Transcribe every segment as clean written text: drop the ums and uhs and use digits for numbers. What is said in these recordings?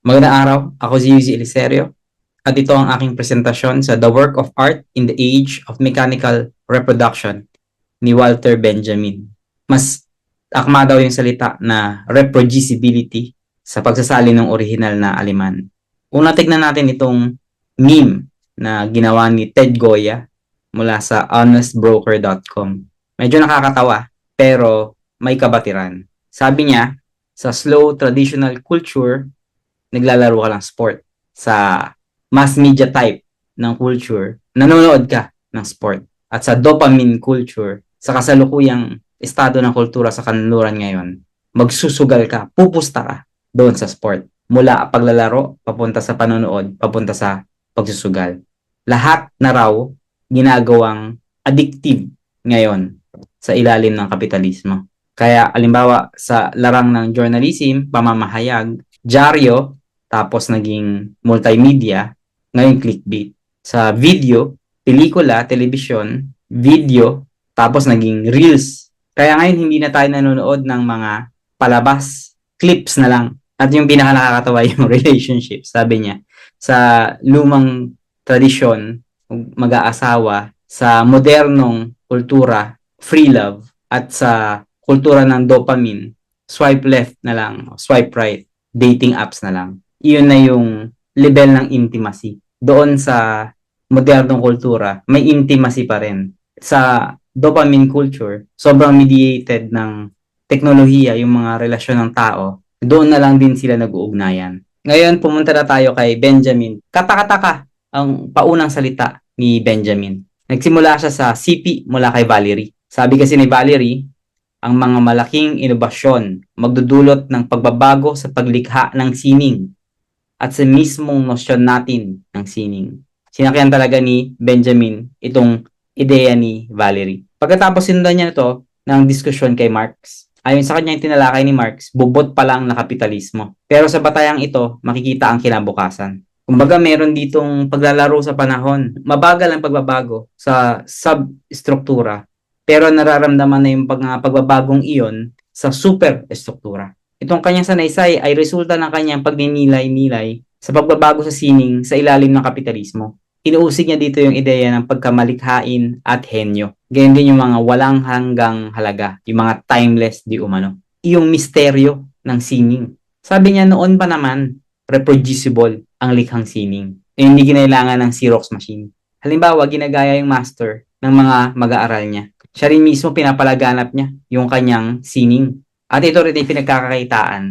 Magandang araw, ako si Yuzi Eliserio at ito ang aking presentasyon sa The Work of Art in the Age of Mechanical Reproduction ni Walter Benjamin. Mas akma daw yung salita na reproducibility sa pagsasali ng original na Aleman. Una tignan natin itong meme na ginawa ni Ted Goya mula sa honestbroker.com. Medyo nakakatawa pero may kabatiran. Sabi niya, sa slow traditional culture, naglalaro ka ng sport. Sa mass media type ng culture, nanonood ka ng sport. At sa dopamine culture, sa kasalukuyang estado ng kultura sa kanluran ngayon, magsusugal ka, pupusta ka doon sa sport. Mula paglalaro, papunta sa panonood, papunta sa pagsusugal. Lahat na raw ginagawang addictive ngayon sa ilalim ng kapitalismo. Kaya alimbawa sa larang ng journalism, pamamahayag, dyaryo, tapos naging multimedia, ngayon clickbait. Sa video, pelikula, telebisyon, video, tapos naging reels. Kaya ngayon hindi na tayo nanonood ng mga palabas, clips na lang. At yung pinaka nakakatawa yung relationship, sabi niya, sa lumang tradisyon, mag-aasawa, sa modernong kultura, free love, at sa kultura ng dopamine, swipe left na lang, swipe right, dating apps na lang. Iyon na yung level ng intimacy. Doon sa modernong kultura, may intimacy pa rin. Sa dopamine culture, sobrang mediated ng teknolohiya yung mga relasyon ng tao. Doon na lang din sila nag-uugnayan. Ngayon, pumunta na tayo kay Benjamin. Katakataka ang paunang salita ni Benjamin. Nagsimula siya sa CP mula kay Valerie. Sabi kasi ni Valerie, ang mga malaking inobasyon magdudulot ng pagbabago sa paglikha ng sining at sa mismong nosyon natin ng sining. Sinakyan talaga ni Benjamin itong ideya ni Valerie. Pagkatapos sinundan niya ito ng diskusyon kay Marx, ayon sa kanya yung tinalakay ni Marx, bubot pa lang na kapitalismo. Pero sa batayang ito, makikita ang kinabukasan. Kumbaga meron ditong paglalaro sa panahon. Mabagal ang pagbabago sa substruktura, pero nararamdaman na yung pagbabagong iyon sa superstruktura. Itong kanyang sanaysay ay resulta ng kanyang pagninilay-nilay sa pagbabago sa sining sa ilalim ng kapitalismo. Inuusig niya dito yung ideya ng pagkamalikhain at henyo. Ganyan din yung mga walang hanggang halaga, yung mga timeless di umano. Yung misteryo ng sining. Sabi niya noon pa naman, reproducible ang likhang sining. Hindi kinailangan ng Xerox machine. Halimbawa, ginagaya yung master ng mga mag-aaral niya. Siya rin mismo pinapalaganap niya yung kanyang sining. At ito rin yung pinagkakakitaan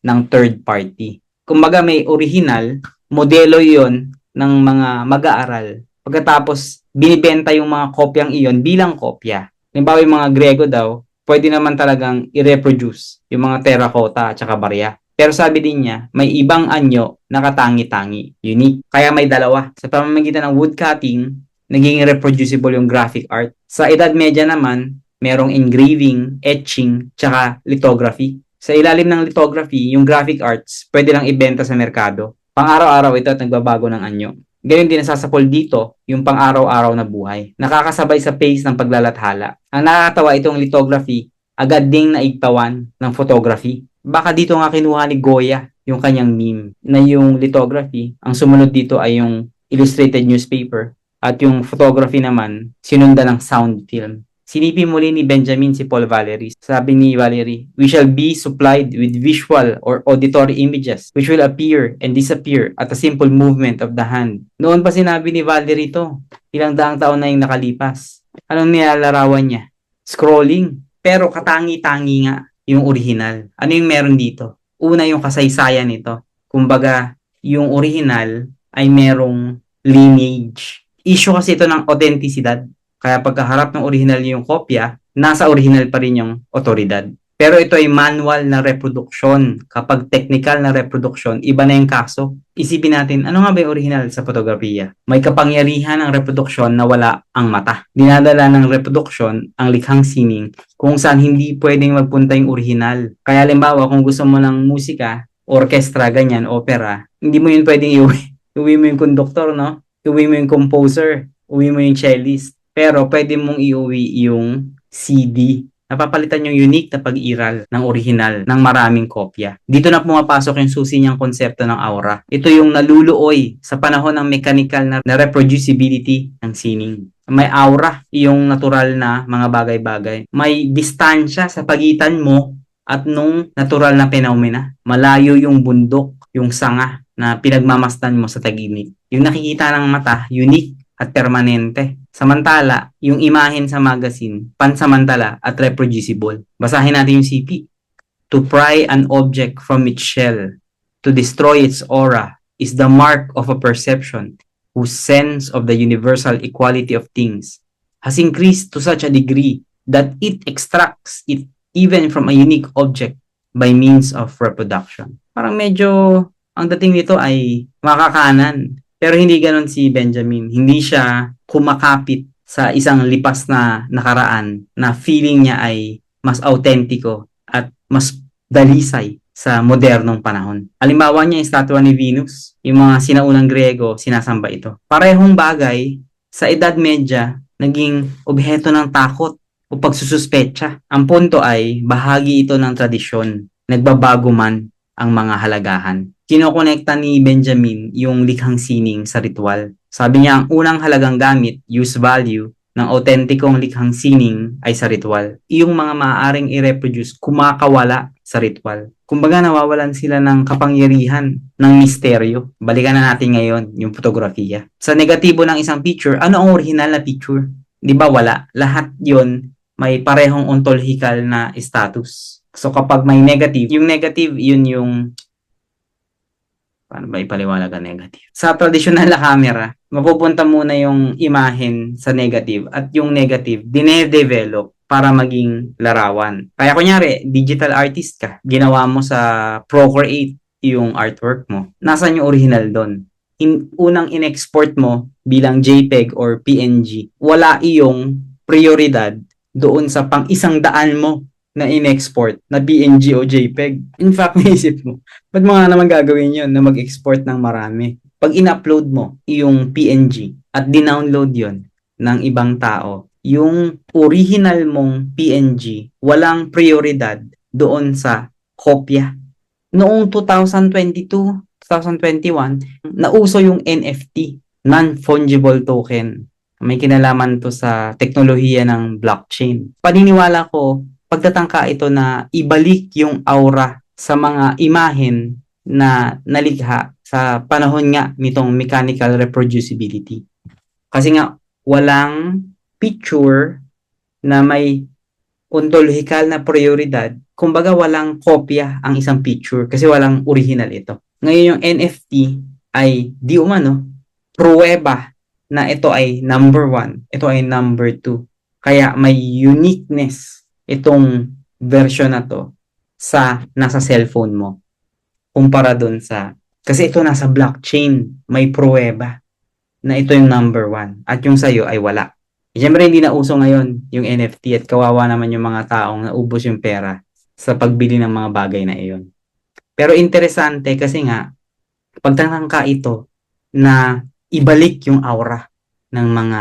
ng third party. Kumbaga may original, modelo yon ng mga mag-aaral. Pagkatapos, binibenta yung mga kopyang iyon bilang kopya. Halimbawa yung mga Grego daw, pwede naman talagang i-reproduce yung mga terracotta at saka barya. Pero sabi din niya, may ibang anyo na katangi-tangi, unique. Kaya may dalawa. Sa pamamagitan ng woodcutting, naging reproducible yung graphic art. Sa Edad Media naman, merong engraving, etching, tsaka lithography. Sa ilalim ng lithography, yung graphic arts, pwede lang ibenta sa merkado. Pang-araw-araw ito at nagbabago ng anyo. Ganyan din nasasapol dito yung pang-araw-araw na buhay. Nakakasabay sa pace ng paglalathala. Ang nakakatawa itong lithography, agad ding naigtawan ng photography. Baka dito nga kinuha ni Goya yung kanyang meme na yung lithography. Ang sumunod dito ay yung illustrated newspaper at yung photography naman sinundan ng sound film. Sinipi muli ni Benjamin si Paul Valery. Sabi ni Valery, we shall be supplied with visual or auditory images which will appear and disappear at a simple movement of the hand. Noon pa sinabi ni Valery to, ilang daang taon na yung nakalipas. Anong nilalarawan niya? Scrolling. Pero katangi-tangi nga yung original. Ano yung meron dito? Una yung kasaysayan nito. Kumbaga, yung original ay merong lineage. Issue kasi ito ng authenticity. Kaya pagkaharap ng original yung kopya, nasa original pa rin yung otoridad. Pero ito ay manual na reproduction. Kapag technical na reproduction, iba na yung kaso. Isipin natin, ano nga ba yung original sa fotografiya? May kapangyarihan ng reproduction na wala ang mata. Dinadala ng reproduction ang likhang sining kung saan hindi pwedeng magpunta yung original. Kaya halimbawa, kung gusto mo ng musika, orkestra, ganyan, opera, hindi mo yun pwedeng iuwi. Iuwi mo yung conductor, no? Iuwi mo yung composer, iuwi mo yung cellist. Pero pwede mong iuwi yung CD Napapalitan yung unique na pag-iral ng original ng maraming kopya. Dito na pumapasok yung susi niyang konsepto ng aura. Ito yung naluluoy sa panahon ng mechanical na reproducibility ng sining. May aura yung natural na mga bagay-bagay. May distansya sa pagitan mo at nung natural na phenomena. Malayo yung bundok, yung sanga na pinagmamasdan mo sa tagimik. Yung nakikita ng mata, unique at permanente. Samantala, yung imahen sa magazine, pansamantala at reproducible. Basahin natin yung CP. To pry an object from its shell, to destroy its aura, is the mark of a perception whose sense of the universal equality of things has increased to such a degree that it extracts it even from a unique object by means of reproduction. Parang medyo ang dating nito ay makakanan. Pero hindi ganon si Benjamin. Hindi siya kumakapit sa isang lipas na nakaraan na feeling niya ay mas autentiko at mas dalisay sa modernong panahon. Halimbawa niya yung statwa ni Venus. Yung mga sinaunang Grego, sinasamba ito. Parehong bagay sa Edad Media, naging obheto ng takot o pagsususpecha. Ang punto ay bahagi ito ng tradisyon. Nagbabago man ang mga halagahan. Kinokonekta ni Benjamin yung likhang sining sa ritual. Sabi niya, ang unang halagang gamit, use value, ng autentikong likhang sining ay sa ritual. Yung mga maaaring i-reproduce, kumakawala sa ritual. Kumbaga nawawalan sila ng kapangyarihan, ng misteryo. Balikan na natin ngayon yung fotografiya. Sa negatibo ng isang picture, ano ang original na picture? Di ba wala? Lahat yon may parehong ontological na status. So kapag may negative, yung negative, yun yung paano ba ipaliwanag ang negative? Sa traditional na camera, mapupunta muna yung imahen sa negative at yung negative, dine-develop para maging larawan. Kaya kunyari, digital artist ka, ginawa mo sa Procreate yung artwork mo. Nasaan yung original doon? Unang in-export mo bilang JPEG or PNG, wala iyong prioridad doon sa pang 100 mo na in-export na PNG o JPEG. In fact, naisip mo, ba't mo nga naman gagawin yun na mag-export ng marami? Pag in-upload mo yung PNG at dinownload yon ng ibang tao, yung original mong PNG, walang prioridad doon sa kopya. Noong 2022, 2021, nauso yung NFT, non-fungible token. May kinalaman to sa teknolohiya ng blockchain. Paniniwala ko, pagtatangka ito na ibalik yung aura sa mga imahen na nalikha sa panahon nga nitong mechanical reproducibility. Kasi nga, walang picture na may ontological na prioridad. Kumbaga, walang kopya ang isang picture kasi walang original ito. Ngayon yung NFT ay di umano, pruweba na ito ay number 1, ito ay number 2. Kaya may uniqueness itong version na to sa nasa cellphone mo kumpara dun sa kasi ito nasa blockchain, may pruweba na ito yung number 1 at yung sa'yo ay wala. Siyempre hindi na uso ngayon yung NFT at kawawa naman yung mga taong naubos yung pera sa pagbili ng mga bagay na iyon. Pero interesante kasi nga pagtatangka ito na ibalik yung aura ng mga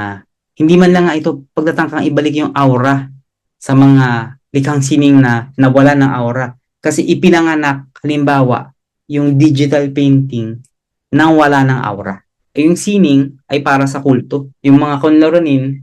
hindi man lang nga ito pagtatangkang ibalik yung aura sa mga likhang sining na nawala ng aura. Kasi ipinanganak, halimbawa, yung digital painting nang wala ng aura. Yung sining ay para sa kulto. Yung mga kunlarunin,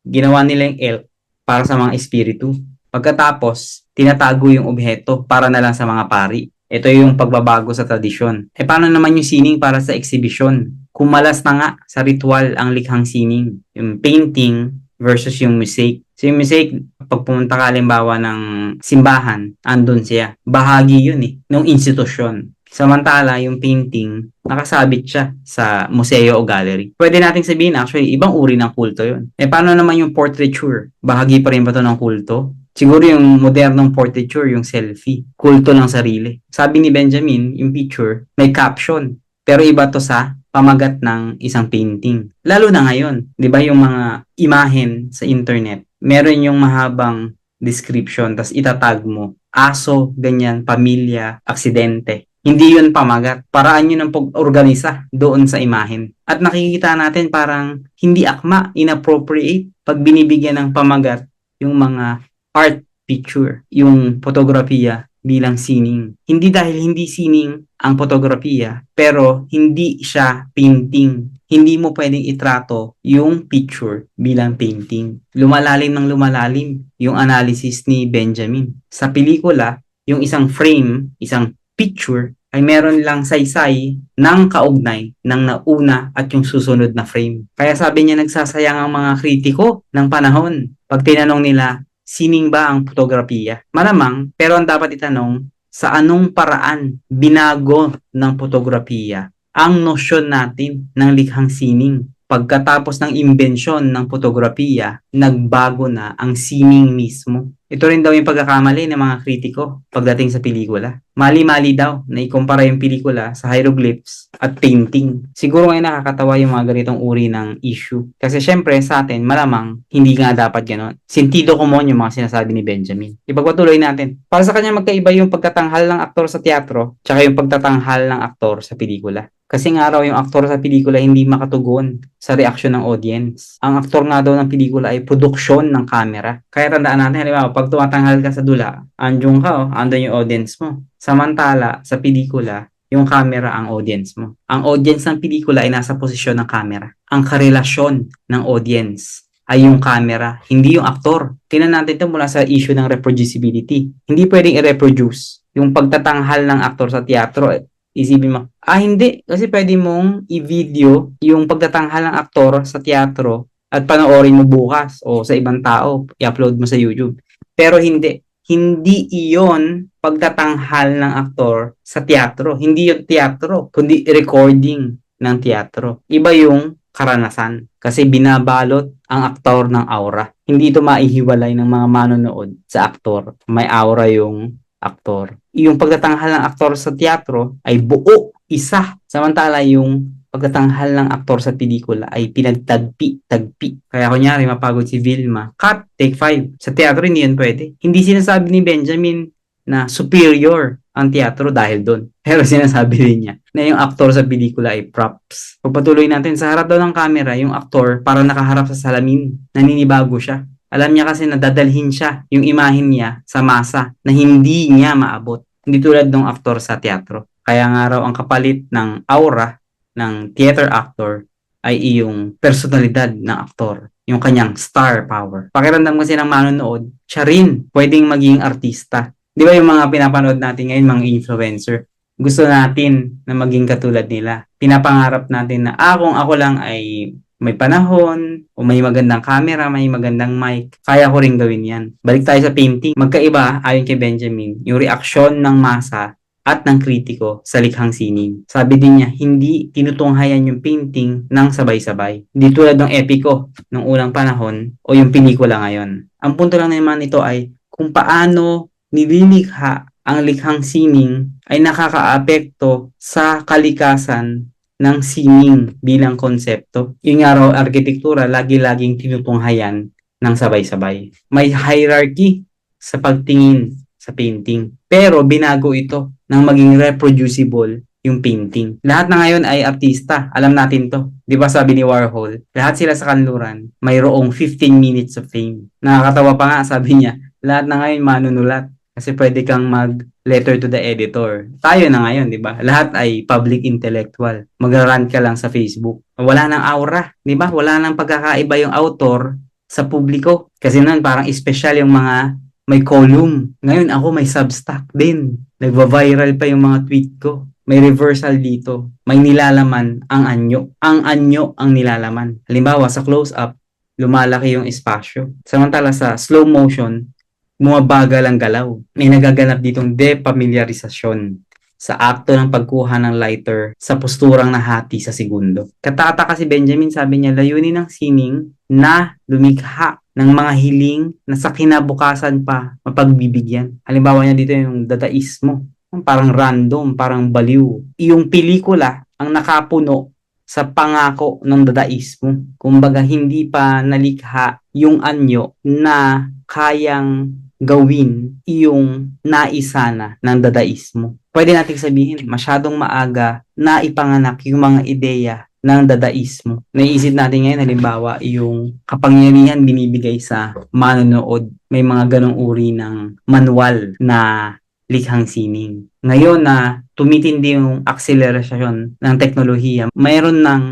ginawa nila yung elk para sa mga espiritu. Pagkatapos, tinatago yung obheto para na lang sa mga pari. Ito yung pagbabago sa tradisyon. Paano naman yung sining para sa exhibition? Kumalas na nga sa ritual ang likhang sining. Yung painting versus yung mosaic. So yung mosaic, pag pumunta ka halimbawa ng simbahan, andun siya. Bahagi yun ng institusyon. Samantala, yung painting, nakasabit siya sa museo o gallery. Pwede nating sabihin, actually, ibang uri ng kulto yun. Paano naman yung portraiture? Bahagi pa rin ba ito ng kulto? Siguro yung modernong portraiture, yung selfie. Kulto ng sarili. Sabi ni Benjamin, yung picture, may caption. Pero iba to sa pamagat ng isang painting. Lalo na ngayon, di ba yung mga imahen sa internet, meron yung mahabang description, tas itatag mo, aso, ganyan, pamilya, aksidente. Hindi yun pamagat. Paraan yun ng pag-organisa doon sa imahen. At nakikita natin parang hindi akma, inappropriate pag binibigyan ng pamagat yung mga art picture, yung fotografiya bilang sining. Hindi dahil hindi sining ang fotografiya, pero hindi siya painting. Hindi mo pwedeng itrato yung picture bilang painting. Lumalalim ng lumalalim yung analysis ni Benjamin. Sa pelikula, yung isang frame, isang picture, ay meron lang saysay ng kaugnay ng nauna at yung susunod na frame. Kaya sabi niya nagsasayang ang mga kritiko ng panahon pag tinanong nila, sining ba ang fotografiya? Malamang, pero ang dapat itanong, sa anong paraan binago ng fotografiya ang nosyon natin ng likhang sining? Pagkatapos ng imbensyon ng fotografiya, nagbago na ang sining mismo. Ito rin daw yung pagkakamali ng mga kritiko pagdating sa pelikula. Mali-mali daw na ikumpara yung pelikula sa hieroglyphs at painting. Siguro ngayon nakakatawa yung mga ganitong uri ng issue. Kasi syempre sa atin, malamang hindi nga dapat ganon. Sentido común yung mga sinasabi ni Benjamin. Ipagpatuloy natin. Para sa kanya magkaiba yung pagtatanghal ng aktor sa teatro tsaka yung pagtatanghal ng aktor sa pelikula. Kasi nga raw yung aktor sa pelikula hindi makatugon sa reaksyon ng audience. Ang aktor nga daw ng pelikula ay produksyon ng camera. Kaya tandaan natin, halimbawa, pag tumatanghal ka sa dula, andiyon ka, andun yung audience mo. Samantala, sa pelikula, yung camera ang audience mo. Ang audience ng pelikula ay nasa posisyon ng camera. Ang karelasyon ng audience ay yung camera, hindi yung aktor. Tingnan natin ito mula sa issue ng reproducibility. Hindi pwedeng i-reproduce yung pagtatanghal ng aktor sa teatro. Isipin mo, hindi. Kasi pwede mong i-video yung pagtatanghal ng aktor sa teatro at panoorin mo bukas o sa ibang tao, i-upload mo sa YouTube. Pero hindi. Hindi iyon pagtatanghal ng aktor sa teatro. Hindi yung teatro, kundi recording ng teatro. Iba yung karanasan. Kasi binabalot ang aktor ng aura. Hindi ito maihiwalay ng mga manonood sa aktor. May aura yung aktor. Yung pagtatanghal ng aktor sa teatro ay buo, isa. Samantala yung pagtatanghal ng aktor sa pelikula ay pinagtagpi-tagpi. Kaya kunyari, mapagod si Vilma, cut, take 5. Sa teatro, hindi yan pwede. Hindi sinasabi ni Benjamin na superior ang teatro dahil doon. Pero sinasabi rin niya na yung aktor sa pelikula ay props. Pagpatuloy natin, sa harap daw ng camera, yung aktor parang nakaharap sa salamin. Naninibago siya. Alam niya kasi na dadalhin siya yung imahin niya sa masa na hindi niya maabot. Hindi tulad ng aktor sa teatro. Kaya nga raw ang kapalit ng aura ng theater actor ay iyong personalidad ng aktor. Yung kanyang star power. Pakiramdam kasi ng manonood, siya rin pwedeng maging artista. Di ba yung mga pinapanood natin ngayon, mga influencer, gusto natin na maging katulad nila. Pinapangarap natin na kung ako lang ay may panahon, o may magandang camera, may magandang mic, kaya ko rin gawin yan. Balik tayo sa painting. Magkaiba, ayon kay Benjamin, yung reaksyon ng masa at ng kritiko sa likhang sining. Sabi din niya, hindi tinutunghayan yung painting ng sabay-sabay. Hindi tulad ng epiko ng unang panahon o yung pelikula ngayon. Ang punto lang naman ito ay kung paano nililikha ang likhang sining ay nakakaapekto sa kalikasan ng sining bilang konsepto. Yung nga raw, arkitektura, lagi-laging tinutunghayan ng sabay-sabay. May hierarchy sa pagtingin sa painting. Pero binago ito ng maging reproducible yung painting. Lahat na ngayon ay artista. Alam natin to. Di ba sabi ni Warhol, lahat sila sa kanluran, mayroong 15 minutes of fame. Nakakatawa pa nga, sabi niya, lahat na ngayon manunulat. Kasi pwede kang mag-letter to the editor. Tayo na ngayon, di ba? Lahat ay public intellectual. Mag-rant ka lang sa Facebook. Wala nang aura, di ba? Wala nang pagkakaiba yung author sa publiko. Kasi noon parang special yung mga may column. Ngayon ako may Substack din. Nagva-viral pa yung mga tweet ko. May reversal dito. May nilalaman ang anyo. Ang anyo ang nilalaman. Halimbawa, sa close-up, lumalaki yung espasyo. Samantala sa slow motion, bumabagal ang galaw. May nagaganap ditong depamilyarisasyon sa akto ng pagkuha ng lighter sa posturang nahati sa segundo. Katataka si Benjamin, sabi niya, layunin ng sining na lumikha ng mga hiling na sa kinabukasan pa mapagbibigyan. Halimbawa niya dito yung dadaismo. Parang random, parang baliw. Yung pelikula ang nakapuno sa pangako ng dadaismo. Kumbaga, hindi pa nalikha yung anyo na kayang gawin yung naisana ng dadaismo. Pwede nating sabihin, masyadong maaga na ipanganak yung mga ideya ng dadaismo. Naiisip natin ngayon, halimbawa, yung kapangyarihan binibigay sa manonood. May mga ganong uri ng manual na likhang sining. Ngayon na tumitindi yung akselerasyon ng teknolohiya, mayroon ng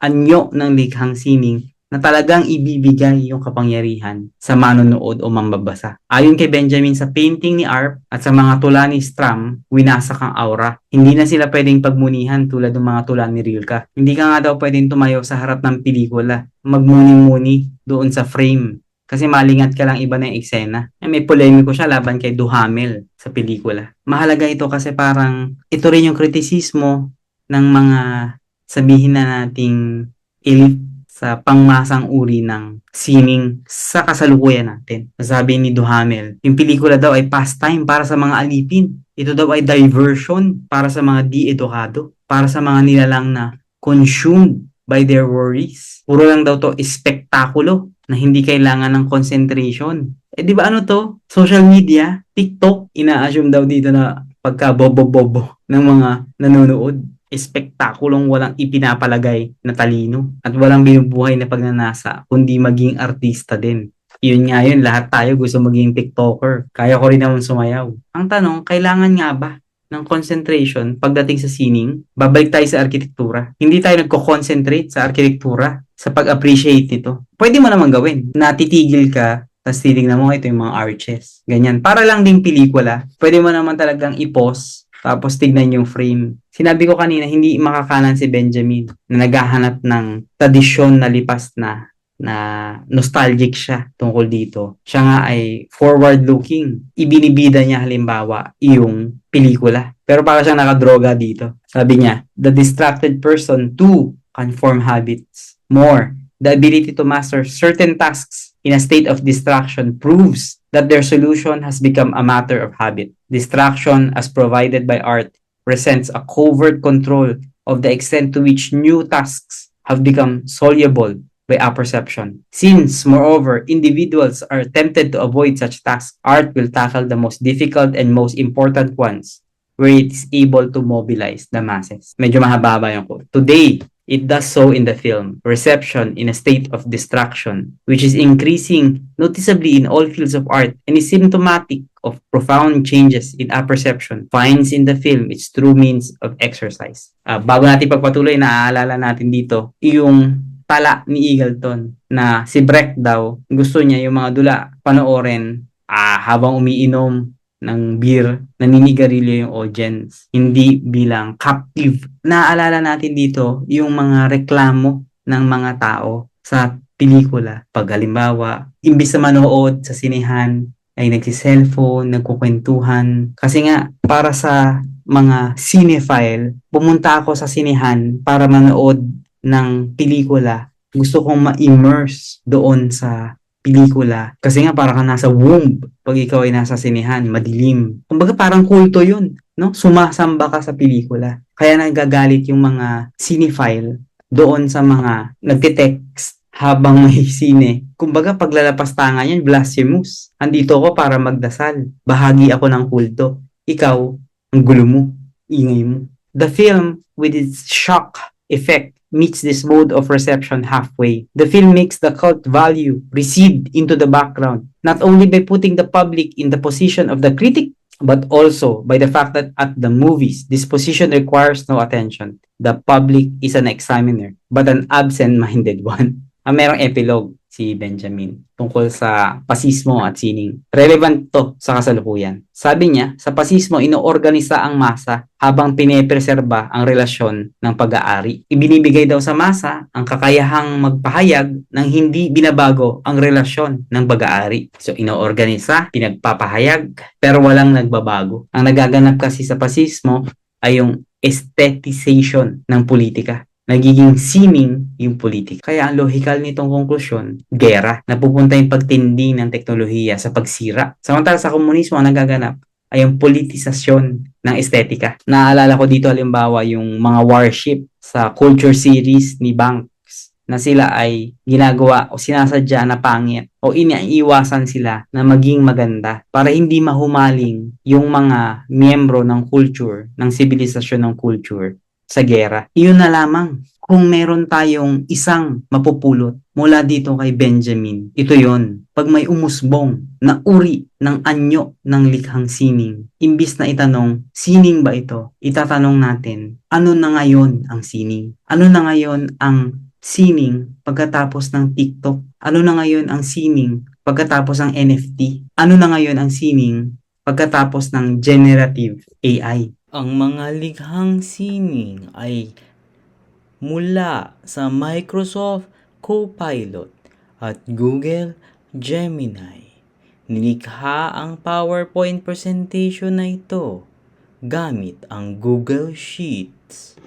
anyo ng likhang sining na talagang ibibigay yung kapangyarihan sa manonood o mambabasa. Ayon kay Benjamin, sa painting ni Arp at sa mga tula ni Stram, winasak ang aura. Hindi na sila pwedeng pagmunihan tulad ng mga tula ni Rilke. Hindi ka nga daw pwedeng tumayo sa harap ng pelikula, magmuni-muni doon sa frame. Kasi malingat ka lang iba na yung eksena. May polemiko siya laban kay Duhamel sa pelikula. Mahalaga ito kasi parang ito rin yung kritisismo ng mga sabihin na nating elite sa pangmasang uri ng sining sa kasalukuyan natin. Sabi ni Duhamel, yung pelikula daw ay pastime para sa mga alipin. Ito daw ay diversion para sa mga di-edukado, para sa mga nilalang na consumed by their worries. Puro lang daw to spektakulo na hindi kailangan ng concentration. Di ba ano to? Social media, TikTok, ina-assume daw dito na pagka bobo-bobo ng mga nanonood. Spektakulong walang ipinapalagay na talino at walang binubuhay na pagnanasa kundi maging artista din. Yun nga yun, lahat tayo gusto maging TikToker. Kaya ko rin naman sumayaw. Ang tanong, kailangan nga ba ng concentration pagdating sa sining? Babalik tayo sa arkitektura. Hindi tayo nagko-concentrate sa arkitektura sa pag-appreciate nito. Pwede mo naman gawin. Natitigil ka, tapos titignan mo ito yung mga arches. Ganyan. Para lang ding pelikula, pwede mo naman talagang i-pause tapos tignan yung frame. Sinabi ko kanina, hindi makakanan si Benjamin na naghahanap ng tradisyon na lipas na nostalgic siya tungkol dito. Siya nga ay forward-looking. Ibinibida niya halimbawa yung pelikula. Pero para siyang nakadroga dito. Sabi niya, the distracted person too can form habits. More, the ability to master certain tasks in a state of distraction proves that their solution has become a matter of habit. Distraction, as provided by art, presents a covert control of the extent to which new tasks have become soluble by apperception. Since, moreover, individuals are tempted to avoid such tasks, art will tackle the most difficult and most important ones where it is able to mobilize the masses. Medyo mahaba yung quote. Today, it does so in the film. Reception in a state of distraction, which is increasing noticeably in all fields of art and is symptomatic of profound changes in apperception, finds in the film its true means of exercise. Bago natin pagpatuloy, naaalala natin dito yung tala ni Eagleton na si Brecht daw, gusto niya yung mga dula panoorin habang umiinom ng beer, naninigarilyo yung audience, hindi bilang captive. Naaalala natin dito yung mga reklamo ng mga tao sa pelikula. Pag halimbawa, imbis na manood sa sinehan, ay nagsi-cellphone, nagkukwentuhan. Kasi nga, para sa mga cinephile, pumunta ako sa sinehan para manood ng pelikula. Gusto kong ma-immerse doon sa pelikula. Kasi nga parang ka nasa womb pag ikaw ay nasa sinehan, madilim. Kumbaga parang kulto yun, no? Sumasamba ka sa pelikula. Kaya nagagalit yung mga cinephile doon sa mga nagte-text habang may sine. Kumbaga paglalapas tangan yan, blasphemous. Andito ako para magdasal. Bahagi ako ng kulto. Ikaw, ang gulo mo, ingay mo. The film, with its shock effect, meets this mode of reception halfway. The film makes the cult value recede into the background, not only by putting the public in the position of the critic, but also by the fact that at the movies, this position requires no attention. The public is an examiner, but an absent-minded one. Merong epilogue si Benjamin tungkol sa pasismo at sining. Relevant to sa kasalukuyan. Sabi niya, sa pasismo, inoorganisa ang masa habang pinepreserba ang relasyon ng pag-aari. Ibinibigay daw sa masa ang kakayahang magpahayag ng hindi binabago ang relasyon ng pag-aari. So, inoorganisa, pinagpapahayag, pero walang nagbabago. Ang nagaganap kasi sa pasismo ay yung aestheticization ng politika. Nagiging sining yung politika. Kaya ang logical nitong konklusyon, gera, napupunta yung pagtindi ng teknolohiya sa pagsira. Samantala sa komunismo, ang nagaganap ay yung politisasyon ng estetika. Naalala ko dito halimbawa yung mga warship sa culture series ni Banks na sila ay ginagawa o sinasadya na pangit o iniiwasan sila na maging maganda para hindi mahumaling yung mga miyembro ng culture, ng sibilisasyon ng culture sa gera. Iyon na lamang. Kung meron tayong isang mapupulot mula dito kay Benjamin, ito yon. Pag may umusbong na uri ng anyo ng likhang sining, imbis na itanong, sining ba ito? Itatanong natin, ano na ngayon ang sining? Ano na ngayon ang sining pagkatapos ng TikTok? Ano na ngayon ang sining pagkatapos ng NFT? Ano na ngayon ang sining pagkatapos ng generative AI? Ang mga likhang sining ay mula sa Microsoft Copilot at Google Gemini. Nilikha ang PowerPoint presentation na ito gamit ang Google Sheets.